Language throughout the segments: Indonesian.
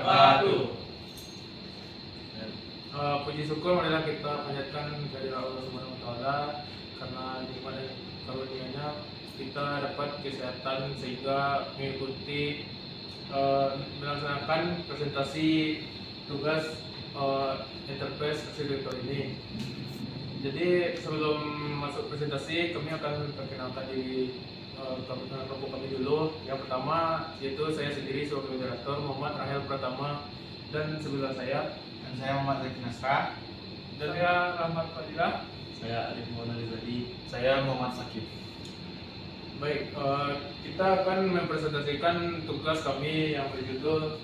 wabarakatuh. Puji syukur marilah kita panjatkan kehadirat Allah Subhanahu wa taala karena nikmat dan karunia-Nya kita dapat kesehatan sehingga mengikuti melaksanakan presentasi tugas Enterprise Accelerator ini. Jadi sebelum masuk presentasi kami akan perkenalkan diri kelompok kami dulu. Yang pertama yaitu saya sendiri sebagai moderator Muhammad Rahel Pratama, dan sebelah saya Saya Muhammad Zaki Nasra. dan saya Rahmat Fadilah. Saya Arif Maulana Rizadi. Saya Muhammad Sakif. Baik, kita akan mempresentasikan tugas kami yang berjudul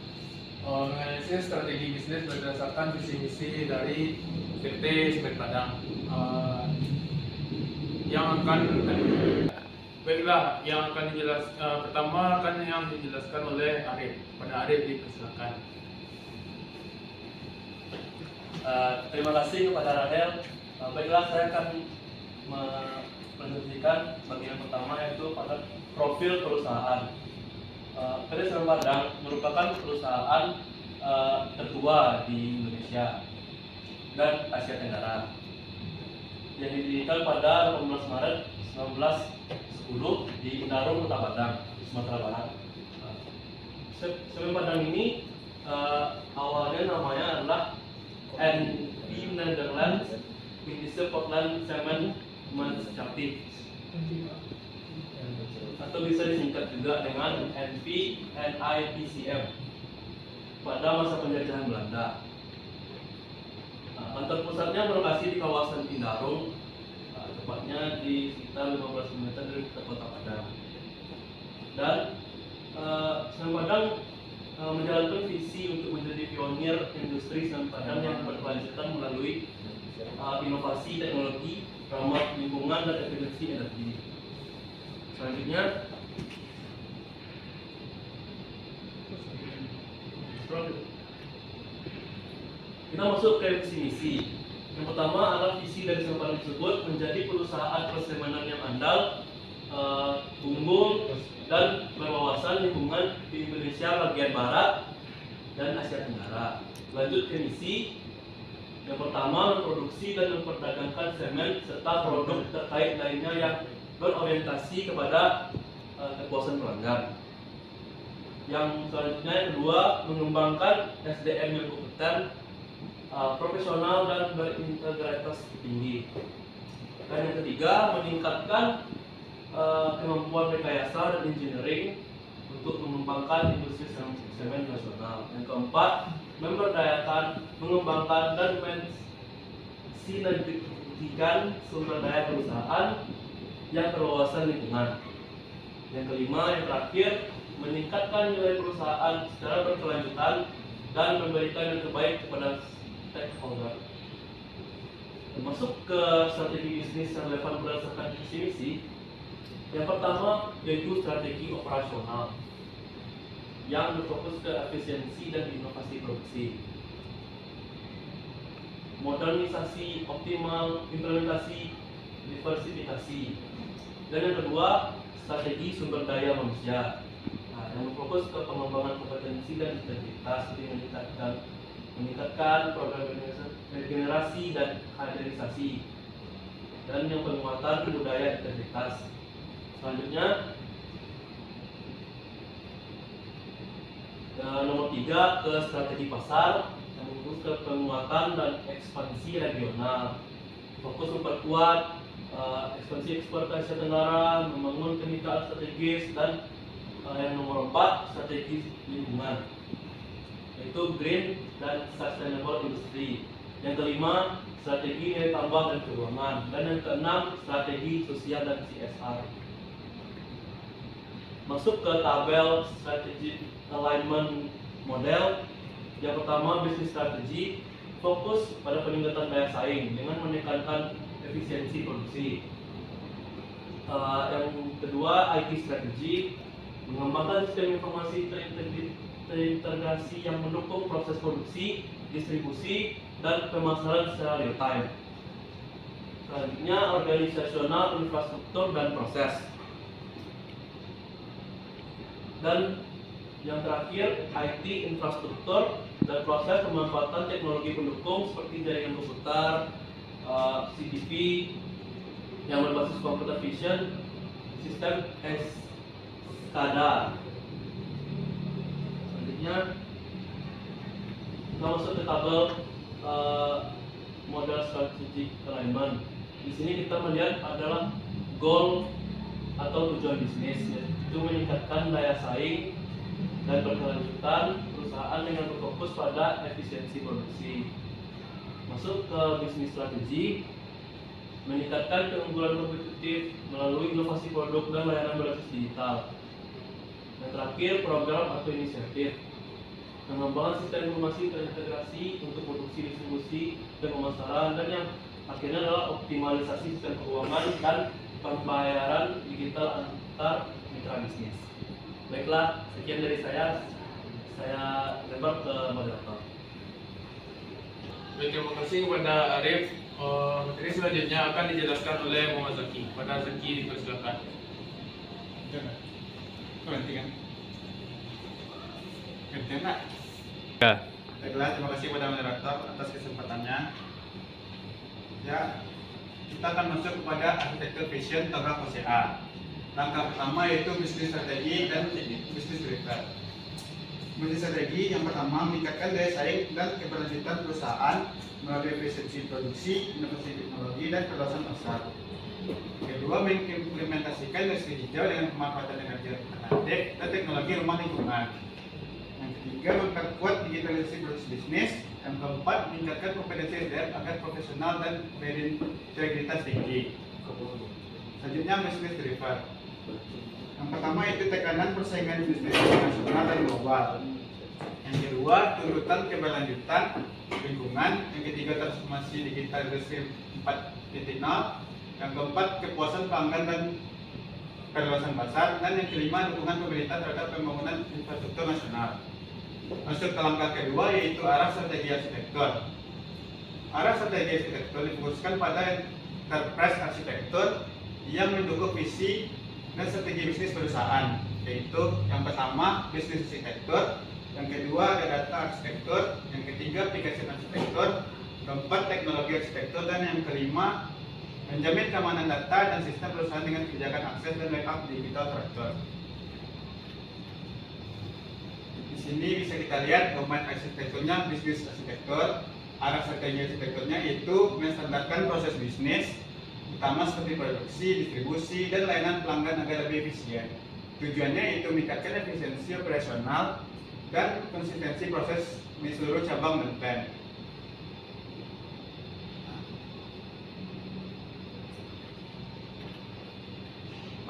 menganalisis strategi bisnis berdasarkan visi misi dari PT Semen Padang. Baiklah, yang akan pertama akan yang dijelaskan oleh Arif. Pada Arif dipersilakan. Terima kasih kepada Rahel. Baiklah, saya akan mempresentasikan bagian pertama, yaitu pada profil perusahaan. PT Semen Padang merupakan perusahaan tertua di Indonesia dan Asia Tenggara yang didirikan pada 18 Maret 1910 di Indarung, Kota Padang, Sumatera Barat. Semen Padang ini awalnya namanya adalah NV Netherlands Indische Portland Cement Maatschappij, atau bisa disingkat juga dengan NIPCM pada masa penjajahan Belanda. Kantor pusatnya berlokasi di kawasan Indarung, tepatnya di sekitar 15 km dari kota Padang. Dan Semen Padang menjalankan visi untuk menjadi pionir industri semen padang yang berkelanjutan melalui inovasi teknologi, ramah lingkungan, dan efisiensi energi. Selanjutnya, kita masuk ke visi misi. Yang pertama adalah visi dari Semen Padang tersebut menjadi perusahaan persemenan yang andal, unggul, dan berwawasan lingkungan di Indonesia bagian barat dan Asia Tenggara. Lanjut ke misi. Yang pertama, memproduksi dan memperdagangkan semen serta produk terkait lainnya yang berorientasi kepada kepuasan pelanggan. Yang selanjutnya, yang kedua, mengembangkan SDM yang kompeten, profesional, dan berintegritas tinggi. Dan yang ketiga, meningkatkan kemampuan rekayasa dan engineering untuk mengembangkan industri semen nasional. Yang keempat, memberdayakan, mengembangkan, dan mensinergikan sumber daya perusahaan yang berwawasan lingkungan. Yang kelima, yang terakhir, meningkatkan nilai perusahaan secara berkelanjutan dan memberikan yang terbaik kepada stakeholder. Masuk ke strategi bisnis yang relevan berdasarkan visi misi. Yang pertama yaitu strategi operasional yang berfokus ke efisiensi dan inovasi produksi, modernisasi optimal, implementasi, diversifikasi. Dan yang kedua, strategi sumber daya manusia yang berfokus ke pengembangan kompetensi dan integritas untuk meningkatkan program regenerasi dan kaderisasi, dan yang penguatan budaya integritas. Selanjutnya, nomor 3, ke strategi pasar yang fokus ke penguatan dan ekspansi regional. Fokus memperkuat ekspansi ekspor ke Asia Tenggara, membangun kemitraan strategis, dan yang nomor 4, strategi lingkungan, yaitu green dan sustainable industry. Yang kelima, strategi nilai tambah dan keuangan. Dan yang keenam, strategi sosial dan CSR. Masuk ke tabel strategic alignment model. Yang pertama, business strategy, fokus pada peningkatan daya saing dengan menekankan efisiensi produksi. Yang kedua, IT strategy, mengembangkan sistem informasi terintegrasi yang mendukung proses produksi, distribusi, dan pemasaran secara real time. Selanjutnya, organisasional, infrastruktur, dan proses. Dan Yang terakhir, IT infrastruktur dan proses pemanfaatan teknologi pendukung seperti jaringan komputer, CCTV yang berbasis computer vision, sistem SCADA. Selanjutnya, kita masuk ke tabel model strategic alignment. Di sini kita melihat adalah goal atau tujuan bisnis, yaitu meningkatkan daya saing dan berkelanjutan perusahaan dengan berfokus pada efisiensi produksi. Masuk ke bisnis strategi, meningkatkan keunggulan kompetitif melalui inovasi produk dan layanan berbasis digital. Dan terakhir, program atau inisiatif, pengembangan sistem informasi terintegrasi untuk produksi, distribusi, dan pemasaran, dan yang akhirnya adalah optimalisasi sistem keuangan dan pembayaran digital antar mitra bisnis. Baiklah, sekian dari saya. Saya lempar ke moderator. Baik, terima kasih kepada Arif. Materi selanjutnya akan dijelaskan oleh Muhammad Zaki. Pada Zaki dipersilakan. Jangan. Berhenti kan? Berhenti nak? Ya. Baiklah, terima kasih kepada moderator atas kesempatannya. Ya, kita akan masuk kepada arsitektur vision Tabrak OCA. Langkah pertama yaitu bisnis strategi dan bisnis driver. Bisnis strategi yang pertama meningkatkan daya saing dan keberlanjutan perusahaan melalui efisiensi produksi, inovasi teknologi, dan perluasan pasar. Kedua, mengimplementasikan industri hijau dengan pemanfaatan energi alternatif dan teknologi ramah lingkungan. Yang ketiga, memperkuat digitalisasi proses bisnis. Yang keempat, meningkatkan kompetensi SDM agar profesional dan berintegritas tinggi. Selanjutnya, bisnis driver. Yang pertama itu tekanan persaingan bisnis nasional dan global. Yang kedua, tuntutan keberlanjutan lingkungan. Yang ketiga, transformasi digital industri 4.0. Yang keempat, kepuasan pelanggan dan perluasan pasar. Dan yang kelima, dukungan pemerintah terhadap pembangunan infrastruktur nasional. Masuk ke langkah kedua yaitu arah strategi arsitektur. Arah strategi arsitektur difokuskan pada enterprise arsitektur yang mendukung visi dan strategi bisnis perusahaan, yaitu yang pertama bisnis arsitektur, yang kedua ada data arsitektur, yang ketiga aplikasi arsitektur, keempat teknologi arsitektur, dan yang kelima menjamin keamanan data dan sistem perusahaan dengan kebijakan akses dan backup digital teratur. Di sini bisa kita lihat domain arsitekturnya bisnis arsitektur. Arah strategi arsitekturnya itu menstandarkan proses bisnis utama seperti produksi, distribusi, dan layanan pelanggan agar lebih efisien. Tujuannya itu meningkatkan efisiensi operasional dan konsistensi proses di seluruh cabang dan plant.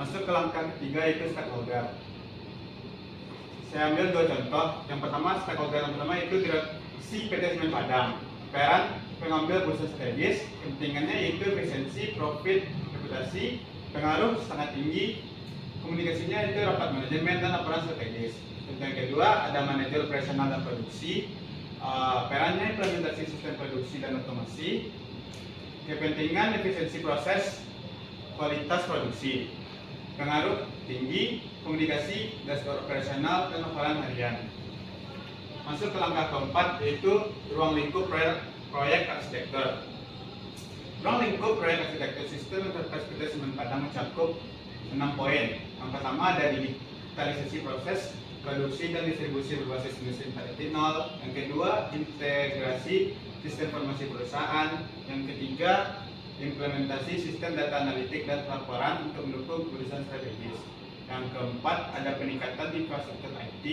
Masuk ke langkah ketiga yaitu stakeholder. Saya ambil dua contoh. Yang pertama, stakeholder yang pertama itu direksi PT Semen Padang. Peran pengambil bursa strategis, kepentingannya yaitu efisiensi, profit, reputasi, pengaruh sangat tinggi, komunikasinya itu rapat manajemen dan laporan strategis. Yang kedua, ada manajer operasional dan produksi. Perannya implementasi sistem produksi dan otomasi, kepentingan efisiensi proses, kualitas produksi, pengaruh tinggi, komunikasi, dashboard operasional, dan laporan harian. Masuk ke langkah keempat yaitu ruang lingkup proyek arsitektur. Ruang lingkup proyek arsitektur sistem enterprise PT Semen Padang mencakup 6 poin. Yang pertama ada digitalisasi proses produksi dan distribusi berbasis industri 4.0. Yang kedua, integrasi sistem informasi perusahaan. Yang ketiga, implementasi sistem data analitik dan pelaporan untuk mendukung keputusan strategis. Yang keempat, ada peningkatan infrastruktur IT.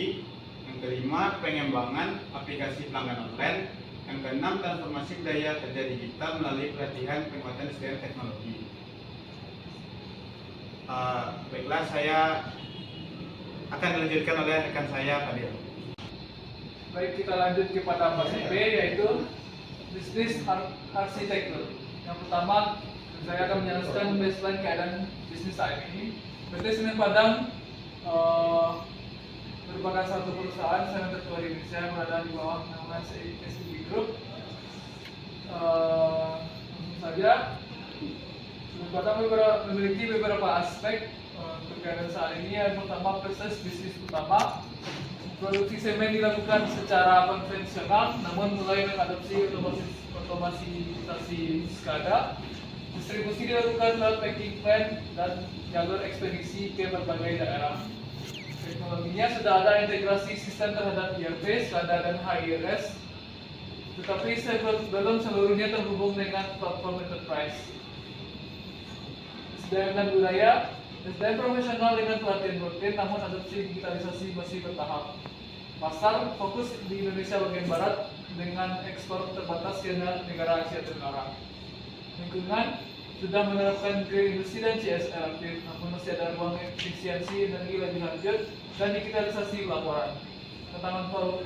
Yang kelima, pengembangan aplikasi pelanggan online. Yang keenam, transformasi daya kerja digital melalui pelatihan penguatan SDM teknologi. Baiklah, saya akan dilanjutkan oleh rekan saya Fadil. Baik, kita lanjut kepada fase B yaitu bisnis arsitektur. Yang pertama, saya akan menjelaskan baseline keadaan bisnis saat ini. PT Semen Padang merupakan satu perusahaan sangat tertua di Indonesia yang berada di bawah naungan SIB Group. Langsung saja, Semen Padang memiliki beberapa aspek keadaan saat ini. Yang pertama, proses bisnis utama, Produksi semen dilakukan secara konvensional, namun mulai mengadopsi otomatisasi SCADA. Distribusi dilakukan lewat packing plant dan jalur ekspedisi ke berbagai daerah. Teknologinya sudah ada integrasi sistem terhadap ERP, SCADA, dan HRS, tetapi belum seluruhnya terhubung dengan platform enterprise. SDM dan budaya, SDM profesional dengan pelatihan rutin, namun adopsi digitalisasi masih bertahap. Pasar fokus di Indonesia bagian barat dengan ekspor terbatas ke negara Asia Tenggara. Lingkungan sudah menerapkan Green Industry dan CSR aktif, namun masih ada ruang efisiensi energi lebih lanjut dan digitalisasi laporan.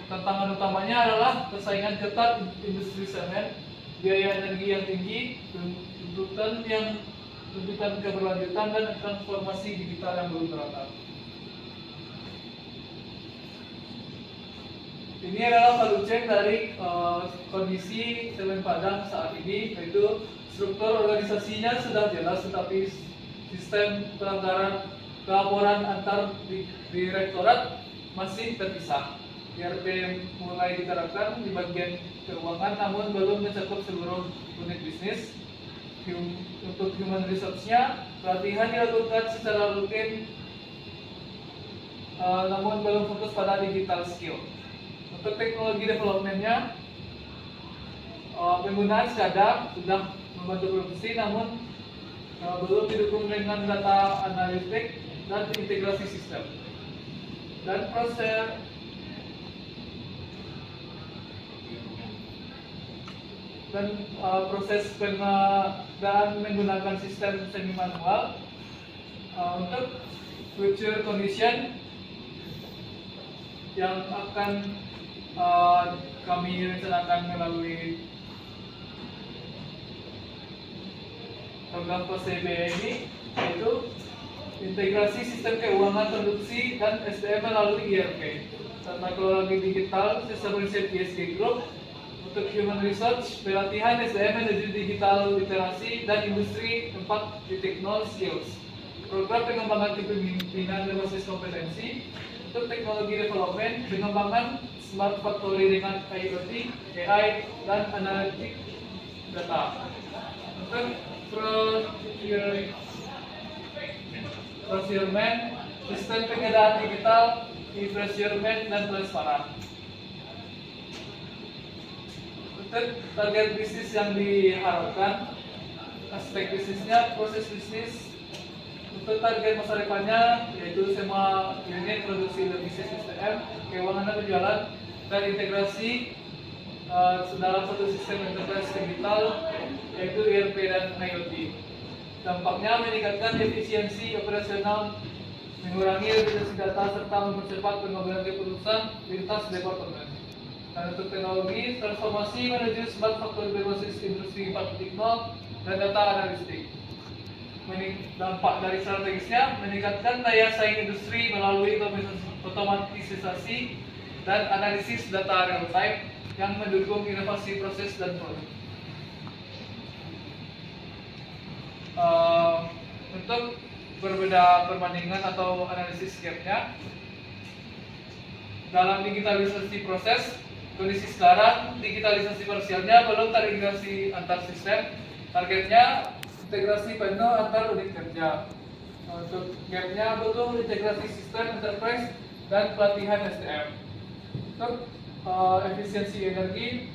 Tantangan utamanya adalah persaingan ketat industri semen, biaya energi yang tinggi, tuntutan keberlanjutan, dan transformasi digital yang belum merata. Ini adalah value chain dari kondisi semen Padang saat ini, yaitu struktur organisasinya sudah jelas, tetapi sistem pelaporan antar direktorat masih terpisah. ERP mulai diterapkan di bagian keuangan, namun belum mencakup seluruh unit bisnis. Untuk human resource-nya, pelatihan dilakukan secara rutin, namun belum fokus pada digital skill. Untuk teknologi development-nya, penggunaan SCADA sudah membantu produksi, namun belum didukung dengan data analitik dan integrasi sistem. Dan proses pengadaan menggunakan sistem semi manual. Untuk future condition yang akan kami rencanakan melalui program PCB ini, yaitu integrasi sistem keuangan produksi dan SDM melalui ERP, tata kelola digital, sistem riset ESG Group. Untuk human research, pelatihan SDM menuju digital literasi dan industri 4.0 skills. Program pengembangan kepemimpinan berbasis kompetensi. Untuk teknologi development, pengembangan smart factory dengan IoT, AI, dan analitik data. Untuk procurement, sistem pengadaan digital, e-procurement, dan transparan. Untuk target bisnis yang diharapkan, aspek bisnisnya, proses bisnis. Untuk target masa depannya, yaitu semua unit produksi logistik SDM, keuangan dan penjualan, dan integrasi dalam satu sistem enterprise digital, yaitu ERP dan IoT. Dampaknya meningkatkan efisiensi operasional, mengurangi reputasi data, serta mempercepat pengambilan keputusan lintas departemen. Dan untuk teknologi, transformasi menuju smart factory berbasis industri 4.0 dan data analitik. Dampak dari strategisnya meningkatkan daya saing industri melalui otomatisasi dan analisis data real time yang mendukung inovasi proses dan produk. Untuk berbeda perbandingan atau analisis gap-nya dalam digitalisasi proses, kondisi sekarang digitalisasi parsialnya belum terintegrasi antar sistem. Targetnya integrasi penuh antar unit kerja. Untuk gap-nya butuh integrasi sistem enterprise dan pelatihan SDM. Untuk efisiensi energi,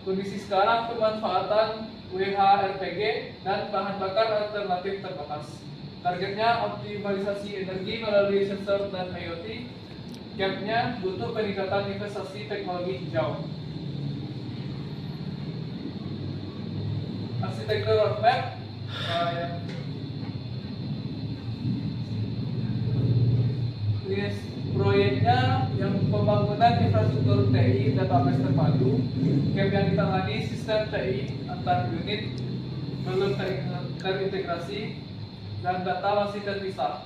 kondisi sekarang pemanfaatan WHRPG dan bahan bakar alternatif terbatas. Targetnya optimalisasi energi melalui sensor dan IoT. Gap-nya butuh peningkatan investasi teknologi hijau. Arsitektur roadmap proyeknya yang pembangunan infrastruktur TI database terpadu. Gap yang ditangani sistem TI antar unit belum terintegrasi dan data masih terpisah.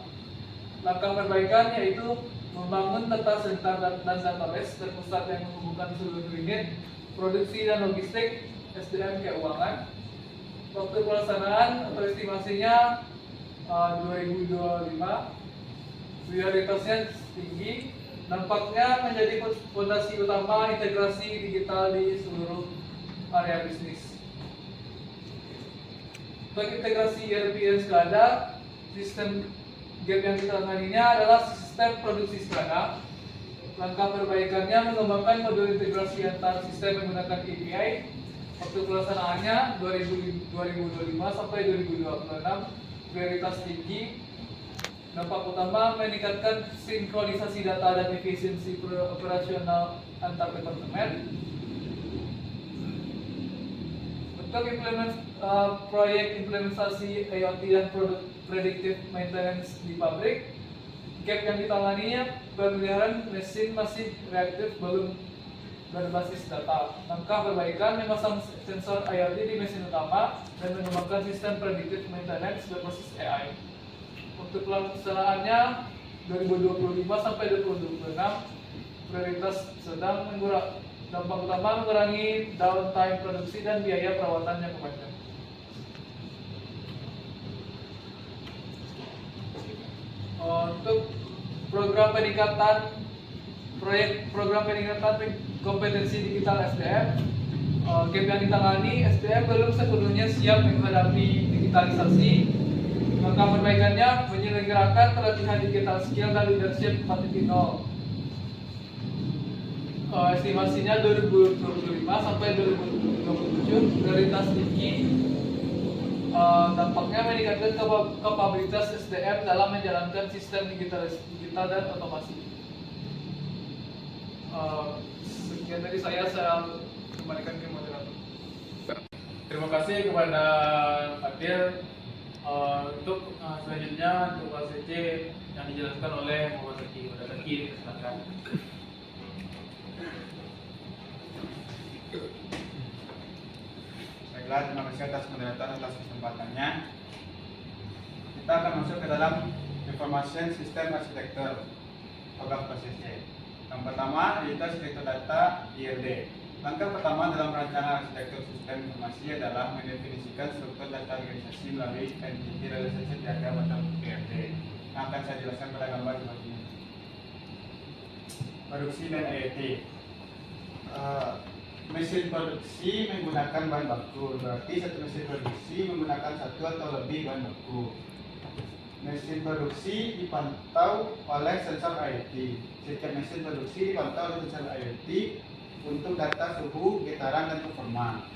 Langkah perbaikan yaitu membangun data center dan database terpusat yang menghubungkan seluruh unit produksi dan logistik, SDM keuangan. Waktu pelaksanaan atau estimasinya 2025. Prioritasnya tinggi, Dampaknya menjadi fondasi utama integrasi digital di seluruh area bisnis. Untuk integrasi ERP yang sudah ada, sistem gap yang ditanganinya adalah sistem produksi SCADA. Langkah perbaikannya mengembangkan modul integrasi antar sistem menggunakan API. Waktu pelaksanaannya 2025 sampai 2026. Prioritas tinggi. Dampak utama meningkatkan sinkronisasi data dan efisiensi operasional antar departemen. Untuk proyek implementasi IoT dan produk predictive maintenance di pabrik, gap yang ditanganinya pemeliharaan mesin masih reaktif belum berbasis data. Langkah perbaikan memasang sensor IoT di mesin utama dan mengembangkan sistem predictive maintenance berbasis AI. Untuk pelaksanaannya 2025 sampai 2026, prioritas sedang dampak utama mengurangi downtime produksi dan biaya perawatan yang kebanyakan. Untuk program peningkatan kompetensi digital SDM, gap yang ditangani SDM belum sepenuhnya siap menghadapi digitalisasi. Langkah perbaikannya menyelenggarakan pelatihan digital skill dan leadership 4.0. Estimasinya 2025 sampai 2027. Prioritas tinggi, dampaknya meningkatkan kapabilitas SDM dalam menjalankan sistem digital dan otomasi. Sekian dari saya kembalikan ke moderator. Terima kasih kepada Fadil. Untuk selanjutnya untuk kelas C yang dijelaskan oleh Muhammad Zaki. Muhammad Zaki, silakan. Baiklah, terima kasih atas moderator atas kesempatannya. Kita akan masuk ke dalam Information System Architecture program kelas C. Yang pertama yaitu arsitektur data IRD. Langkah pertama dalam perencanaan arsitektur sistem informasi adalah mendefinisikan struktur data organisasi melalui Entity Relationship Diagram atau ERD. Yang akan saya jelaskan pada gambar seperti ini. Produksi dan IoT. Mesin produksi menggunakan bahan baku, berarti satu mesin produksi menggunakan satu atau lebih bahan baku. Mesin produksi dipantau oleh sensor IoT. Setiap mesin produksi dipantau oleh sensor IoT untuk data suhu, getaran, dan performa.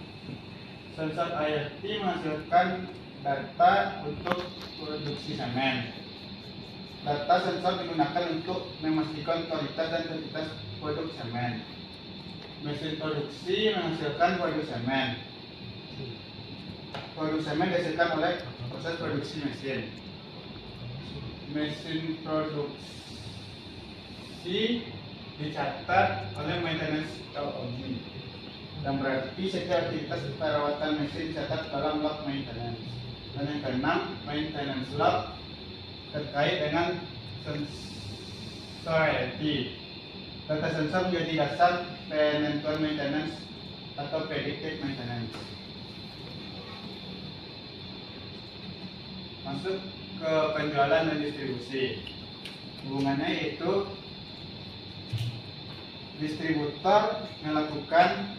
Sensor IoT menghasilkan data untuk produksi semen. Data sensor digunakan untuk memastikan kualitas dan kuantitas produk semen. Mesin produksi menghasilkan produk semen. Produk semen dihasilkan oleh proses produksi mesin. Mesin produksi dicatat oleh maintenance LOG, dan berarti setiap aktivitas perawatan mesin dicatat dalam log maintenance. Dan yang keenam, maintenance log terkait dengan sensor IoT. Data sensor menjadi dasar penentuan maintenance atau predictive maintenance. Masuk ke penjualan dan distribusi. Hubungannya yaitu distributor melakukan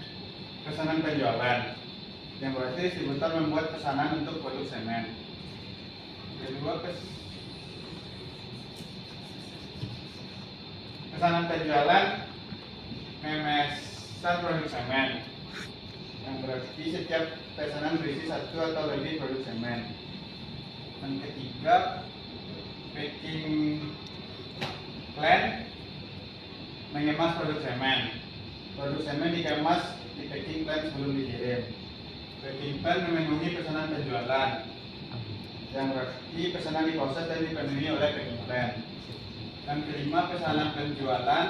pesanan penjualan, yang berarti distributor membuat pesanan untuk produk semen. Kedua, pesanan penjualan memesan produk semen, yang berarti setiap pesanan berisi satu atau lebih produk semen. Yang ketiga, packing plan mengemas produk semen. Produk semen dikemas di packing plan sebelum dikirim. Packing plan memenuhi pesanan penjualan, yang berarti pesanan diproses dan dipenuhi oleh packing plan. Yang kelima, pesanan penjualan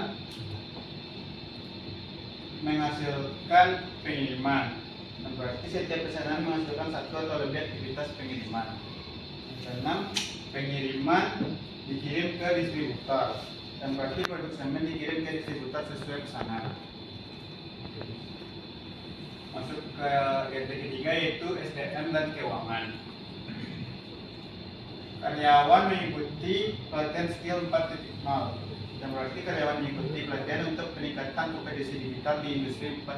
menghasilkan pengiriman, yang berarti setiap pesanan menghasilkan satu atau lebih aktivitas pengiriman. Yang keenam, pengiriman dikirim ke distributor, dan berarti produk semen dikirim ke distributor sesuai pesanan. Masuk ke yang ketiga yaitu SDM dan keuangan. Karyawan mengikuti pelatihan skill 4.0. yang berarti karyawan mengikuti pelatihan untuk peningkatan kompetensi digital di industri 4.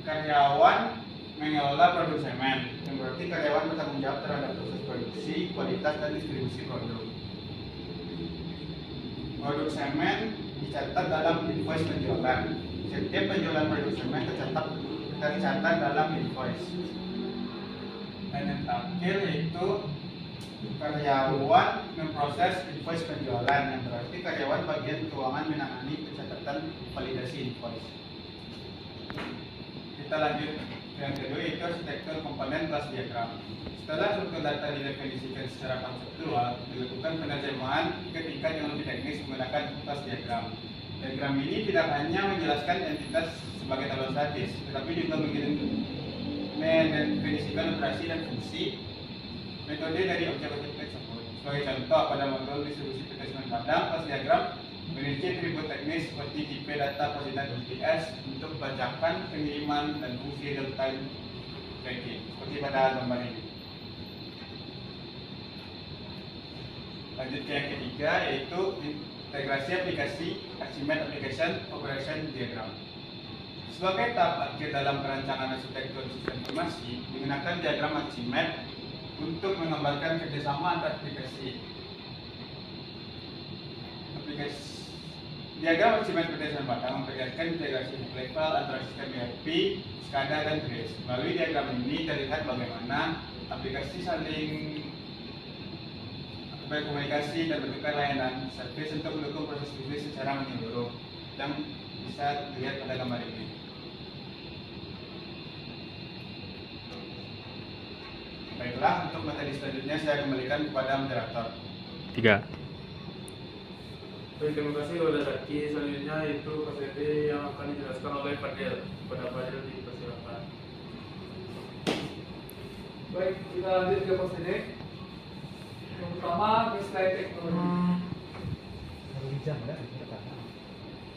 Karyawan mengelola produk semen, yang berarti karyawan bertanggung jawab terhadap proses produksi, kualitas, dan distribusi produk. Produk semen dicatat dalam invoice penjualan. Setiap penjualan produk semen tercatat dalam invoice. Dan yang terakhir yaitu karyawan memproses invoice penjualan, yang berarti karyawan bagian keuangan menangani pencatatan validasi invoice. Kita lanjut ke yang kedua, yaitu arsitektur komponen kelas diagram. Setelah struktur data didefinisikan secara konseptual, dilakukan penerjemahan ke tingkat yang lebih teknis menggunakan kelas diagram. Diagram ini tidak hanya menjelaskan entitas sebagai tabel statis, tetapi juga mendefinisikan operasi dan fungsi metode dari objek-objek tersebut. Sebagai contoh, pada modul distribusi placement padang, kelas diagram memiliki atribut teknis seperti tipe data koordinat GPS untuk pelacakan, pengiriman, dan fungsi real-time tracking, seperti pada gambar ini. Lanjut ke yang ketiga, yaitu integrasi aplikasi Archimate Application Operation Diagram. Sebagai tahap akhir dalam perancangan arsitektur sistem informasi, digunakan diagram Archimate untuk menggambarkan kerjasama antar aplikasi. Diagram Archimate berdasarkan batang memperlihatkan integrasi level antara sistem ERP, SCADA, dan TRIS. Melalui diagram ini terlihat bagaimana aplikasi saling berkomunikasi dan bertukar layanan servis untuk mendukung proses bisnis secara menyeluruh, yang bisa dilihat pada gambar ini. Baiklah, untuk materi selanjutnya saya kembalikan kepada moderator. 3. Baik, terima kasih kepada Zaki. Selanjutnya itu KCD yang akan dijelaskan oleh Fadil. Kepada Fadil dipersilakan. Baik, kita lanjut ke PCD. Yang pertama, baseline teknologi.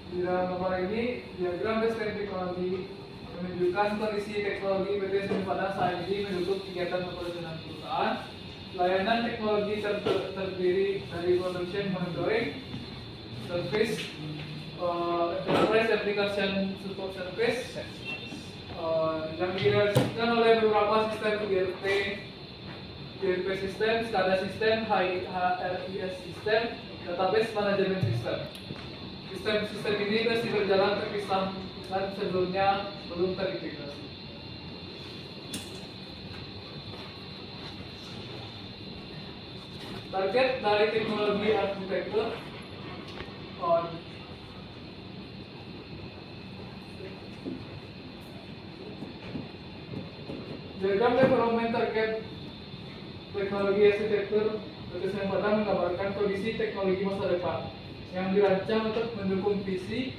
Di dalam gambar ini, diagram baseline teknologi menunjukkan kondisi teknologi PT Semen Padang saat ini mendukung kegiatan operasional perusahaan. Layanan teknologi terdiri dari production monitoring, service, enterprise application support service, yang direalisasikan oleh beberapa sistem ERP sistem, SCADA sistem, HRIS sistem, database management system. Sistem ini masih berjalan terpisah dan sebelumnya belum terintegrasi. Target dari teknologi arsitektur diagram development target teknologi arsitektur berdasarkan pada menggambarkan kondisi teknologi masa depan yang dirancang untuk mendukung visi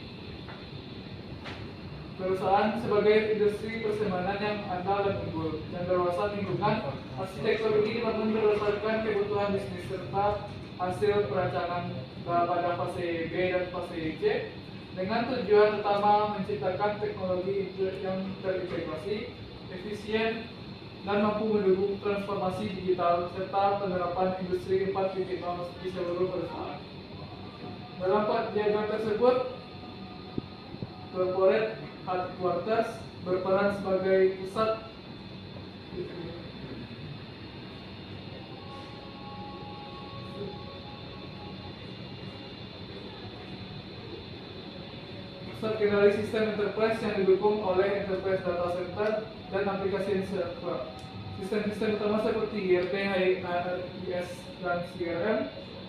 perusahaan sebagai industri persemanan yang andal dan unggul dan berwawasan lingkungan. Arsitektur ini dibangun berdasarkan kebutuhan bisnis serta hasil perancangan pada fase B dan fase C dengan tujuan utama menciptakan teknologi yang terintegrasi, efisien, dan mampu mendukung transformasi digital serta penerapan industri 4.0 di seluruh perusahaan. Dalam diagram tersebut, corporate headquarters berperan sebagai pusat kendali sistem enterprise yang didukung oleh enterprise data center dan aplikasi server. Sistem-sistem utama seperti ERP, HRIS, dan CRM,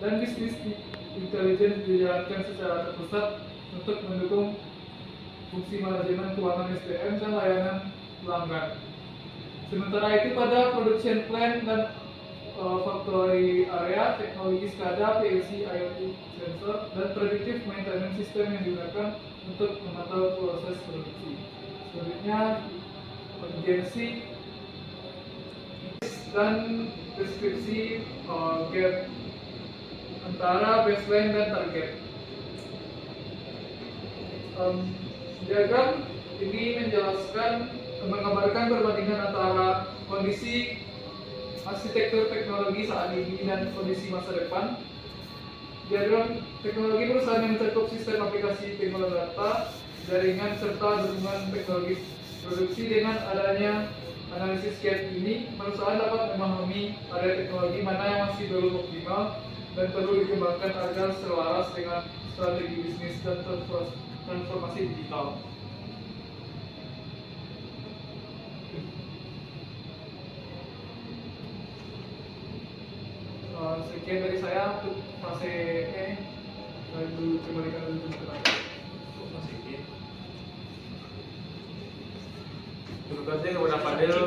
dan bisnis intelligence dijalankan secara terpusat untuk mendukung fungsi manajemen keuangan SDM dan layanan pelanggan. Sementara itu pada production plant dan factory area, teknologi SCADA, PLC, IoT sensor, dan predictive maintenance system yang digunakan untuk memantau proses produksi. Selanjutnya, urgensi dan deskripsi gap antara baseline dan target. Diagram ini menggambarkan perbandingan antara kondisi arsitektur teknologi saat ini dan kondisi masa depan. Diagram teknologi perusahaan yang mencakup sistem aplikasi teknologi data, jaringan serta dukungan teknologi produksi. Dengan adanya analisis gap ini, perusahaan dapat memahami area teknologi mana yang masih belum optimal dan perlu dikembangkan agar selaras dengan strategi bisnis dan transformasi digital. Sekian dari saya untuk fase E. Saya dulu kembalikan dulu ke Anda. Terima kasih kepada Fadil.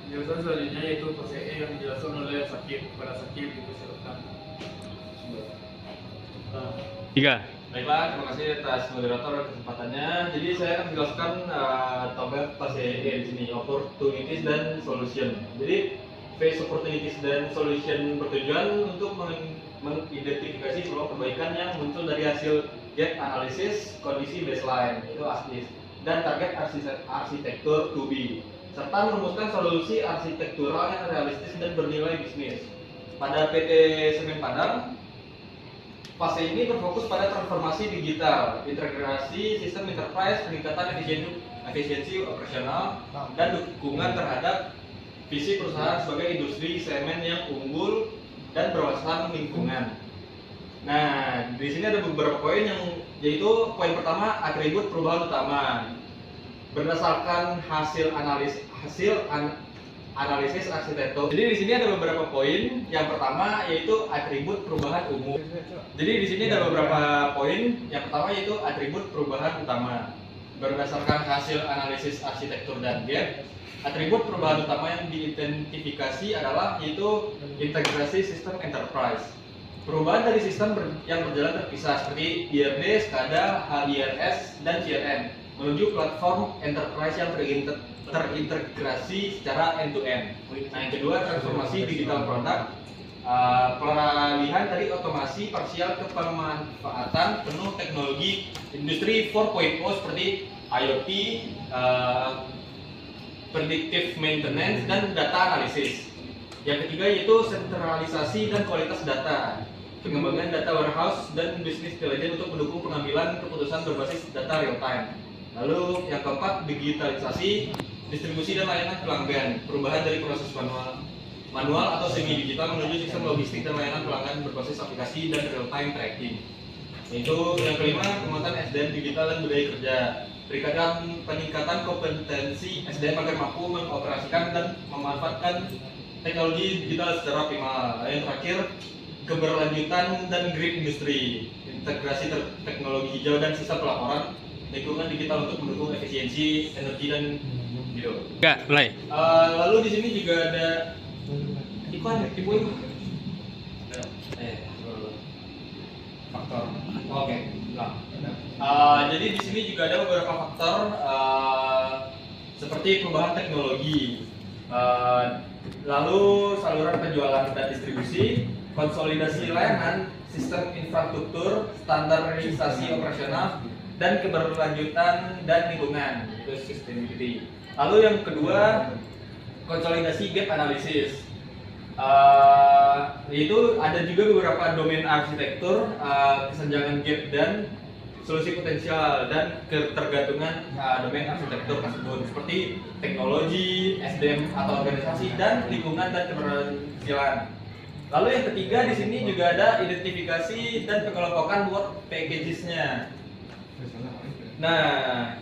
Penjelasan selanjutnya yaitu fase E yang dijelaskan oleh Sakib kepada Sakib dipersilakan. Tiga. Baiklah, terima kasih atas moderator kesempatannya. Jadi saya akan menjelaskan tabel fase E di sini, opportunities dan solution. Jadi phase opportunities dan solution bertujuan untuk mengidentifikasi peluang perbaikan yang muncul dari hasil gap analysis kondisi baseline itu ASDIS dan target arsitektur 2B serta merumuskan solusi arsitektural yang realistis dan bernilai bisnis. Pada PT Semen Padang, fase ini berfokus pada transformasi digital, integrasi sistem enterprise, peningkatan efisiensi operasional, dan dukungan terhadap visi perusahaan sebagai industri semen yang unggul dan berwawasan lingkungan. Nah, di sini ada beberapa poin yaitu poin pertama, atribut perubahan utama. Berdasarkan hasil analisis arsitektur. Jadi di sini ada beberapa poin. Yang pertama yaitu atribut perubahan umum. Jadi di sini ada beberapa poin. Yang pertama yaitu atribut perubahan utama. Berdasarkan hasil analisis arsitektur dan gap, atribut perubahan utama yang diidentifikasi adalah yaitu integrasi sistem enterprise. Perubahan dari sistem yang berjalan terpisah seperti IRD, SCADA, HIRS, dan CRM menuju platform enterprise yang terintegrasi secara end-to-end. Nah, yang kedua, transformasi digital product, peralihan dari otomasi parsial ke pemanfaatan penuh teknologi industri 4.0 seperti IoT, predictive maintenance, dan data analysis. Yang ketiga yaitu sentralisasi dan kualitas data, pengembangan data warehouse dan business intelligence untuk mendukung pengambilan keputusan berbasis data real time. Lalu yang keempat, digitalisasi, distribusi dan layanan pelanggan, perubahan dari proses manual atau semi digital menuju sistem logistik dan layanan pelanggan berbasis aplikasi dan real time tracking. Itu yang kelima, penguatan SDM digital dan budaya kerja, peningkatan kompetensi SDM agar mampu mengoperasikan dan memanfaatkan teknologi digital secara optimal. Yang terakhir, keberlanjutan dan green industry, integrasi teknologi hijau dan sistem pelaporan lingkungan digital untuk mendukung efisiensi energi dan gitu. Enggak, mulai. Lalu di sini juga ada iklan, faktor. Oke. Nah, jadi di sini juga ada beberapa faktor seperti perubahan teknologi, lalu saluran penjualan dan distribusi, konsolidasi layanan, sistem infrastruktur, standarisasi operasional, dan keberlanjutan dan lingkungan, itu sustainability. Lalu yang kedua, konsolidasi gap analysis. Itu ada juga beberapa domain arsitektur, kesenjangan gap dan solusi potensial dan ketergantungan domain arsitektur tersebut seperti teknologi, SDM atau organisasi, dan lingkungan dan keberhasilan. Lalu yang ketiga di sini juga ada identifikasi dan pengelompokan work packages-nya. Nah,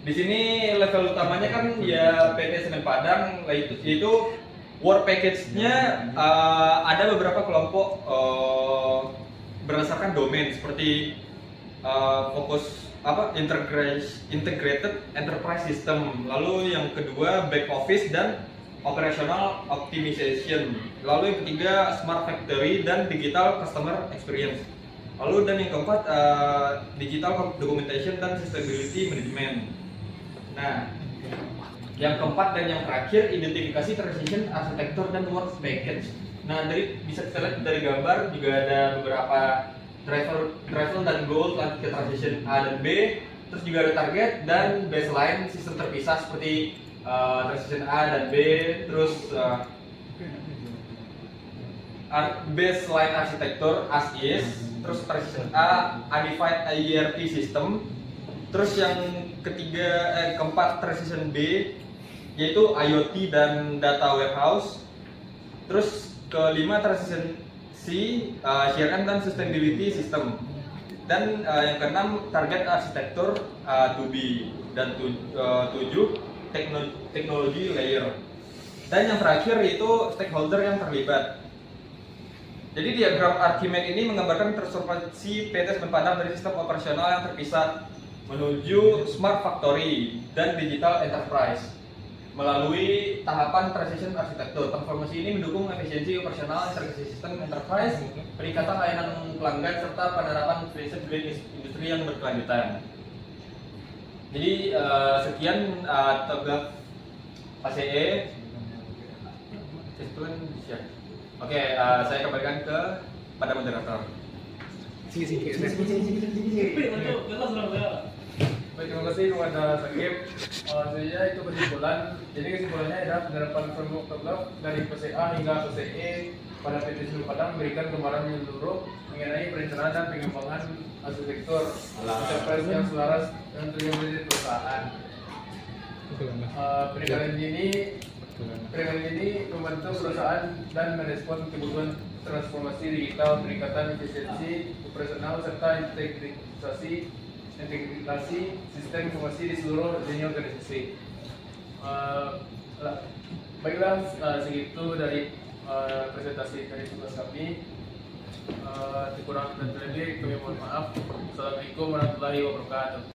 di sini level utamanya kan ya PT Semen Padang, yaitu work package-nya ada beberapa kelompok berdasarkan domain seperti fokus integrated enterprise system, lalu yang kedua back office dan operational optimization, lalu yang ketiga smart factory dan digital customer experience, lalu dan yang keempat digital documentation dan sustainability management. Nah, yang keempat dan yang terakhir identifikasi transition arsitektur dan work package. Nah, bisa kita lihat dari gambar juga ada beberapa travel dan goal lanjut ke transition A dan B, terus juga ada target dan baseline sistem terpisah seperti transition A dan B, terus baseline arsitektur as is, terus transition A unified ERP system, terus yang keempat transition B yaitu IoT dan data warehouse, terus kelima transition C sharing dan sustainability system, dan yang keenam target arsitektur to be, dan tujuh teknologi layer, dan yang terakhir yaitu stakeholder yang terlibat. Jadi diagram Archimedes ini menggambarkan transformasi PT Semen Padang dari sistem operasional yang terpisah menuju smart factory dan digital enterprise melalui tahapan transition arsitektur. Transformasi ini mendukung efisiensi operasional, integrasi sistem enterprise, peningkatan layanan pelanggan, serta penerapan prinsip green industri yang berkelanjutan. Jadi sekian TOGAF ACE. Oke, saya kembalikan pada moderator. Baik, terima kasih kepada Sagip. Saya itu kesimpulan. Jadi kesimpulannya adalah penerapan framework TOGAF dari PCA hingga PCE pada PT Semen Padang memberikan gambaran menyeluruh mengenai perencanaan dan pengembangan arsitektur enterprise yang selaras dengan tujuan bisnis perusahaan. Peningkatan ini membantu perusahaan dan merespon kebutuhan transformasi digital, peningkatan efisiensi operasional, serta integrasi sistem informasi di seluruh lini organisasi. Baiklah, segitu dari presentasi dari tugas kami. Kurang dan lebih kami mohon maaf. Assalamualaikum warahmatullahi wabarakatuh.